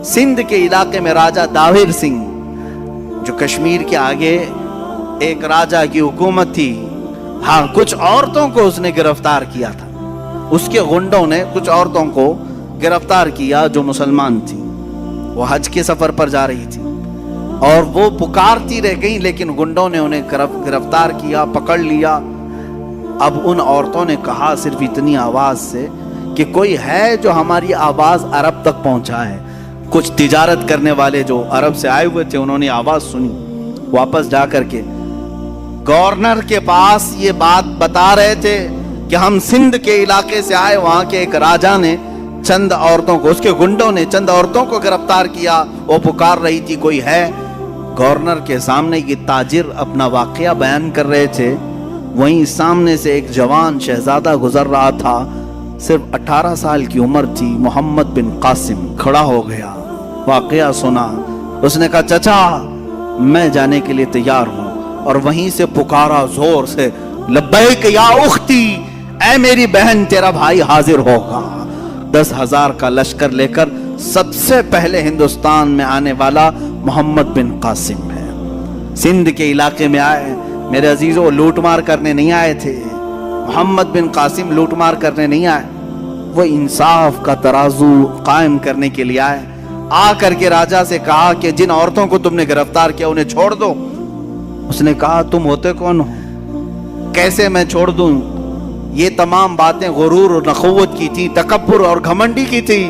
सिंध के इलाके में राजा दाहिर सिंह, जो कश्मीर के आगे एक राजा की हुकूमत थी, हाँ, कुछ औरतों को उसने गिरफ्तार किया था। उसके गुंडों ने कुछ औरतों को गिरफ्तार किया जो मुसलमान थी। वो हज के सफर पर जा रही थी और वो पुकारती रह गई, लेकिन गुंडों ने उन्हें गिरफ्तार किया, पकड़ लिया। अब उन औरतों ने कहा सिर्फ इतनी आवाज से कि कोई है जो हमारी आवाज अरब तक पहुंचाए। कुछ तिजारत करने वाले जो अरब से आए हुए थे, उन्होंने आवाज सुनी, वापस जा करके गवर्नर के पास ये बात बता रहे थे कि हम सिंध के इलाके से आए। वहां के एक राजा ने चंद औरतों को, उसके गुंडों ने चंद औरतों को गिरफ्तार किया। वो पुकार रही थी कोई है। गवर्नर के सामने ये ताजिर अपना वाकया बयान कर रहे थे। वहीं सामने से एक जवान शहजादा गुजर रहा था, सिर्फ 18 साल की उम्र थी, मोहम्मद बिन कासिम खड़ा हो गया, वाकया सुना। उसने कहा चाचा मैं जाने के लिए तैयार हूं, और वहीं से पुकारा जोर से, लब्बैक या उख्ती, ऐ मेरी बहन तेरा भाई हाजिर होगा। 10,000 का लश्कर लेकर सबसे पहले हिंदुस्तान में आने वाला मोहम्मद बिन कासिम है। सिंध के इलाके में आए मेरे अजीजों, लूटमार करने नहीं आए थे। मोहम्मद बिन कासिम लूटमार करने नहीं आए, वो इंसाफ का तराजू कायम करने के लिए आए। आ करके राजा से कहा कि जिन औरतों को तुमने गिरफ्तार किया उन्हें छोड़ दो। उसने कहा तुम होते कौन हो, कैसे मैं छोड़ दूं? ये तमाम बातें गुरूर और नखुवत की थी, तकब्बुर और घमंडी की थी।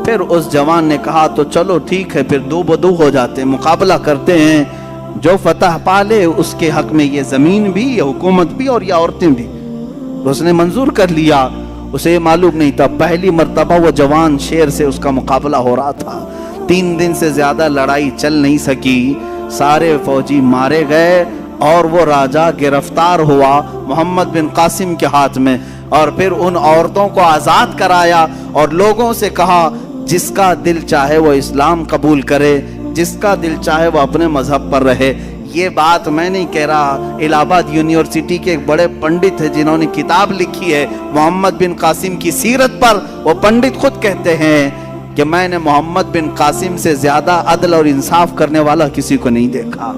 फिर उस जवान ने कहा तो चलो ठीक है, फिर दो बदू हो जाते हैं, मुकाबला करते हैं, जो फतह पाले उसके हक में ये जमीन भी, ये हुकूमत भी और ये औरतें भी। तो उसने मंजूर कर लिया। उसे मालूम नहीं था पहली मर्तबा वो जवान शेर से उसका मुकाबला हो रहा था। 3 दिन से ज्यादा लड़ाई चल नहीं सकी, सारे फौजी मारे गए और वो राजा गिरफ्तार हुआ मोहम्मद बिन कासिम के हाथ में। और फिर उन औरतों को आजाद कराया और लोगों से कहा जिसका दिल चाहे वो इस्लाम कबूल करे, जिसका दिल चाहे वो अपने मजहब पर रहे। ये बात मैं नहीं कह रहा, इलाहाबाद यूनिवर्सिटी के एक बड़े पंडित है जिन्होंने किताब लिखी है मोहम्मद बिन कासिम की सीरत पर। वो पंडित खुद कहते हैं कि मैंने मोहम्मद बिन कासिम से ज्यादा अदल और इंसाफ करने वाला किसी को नहीं देखा।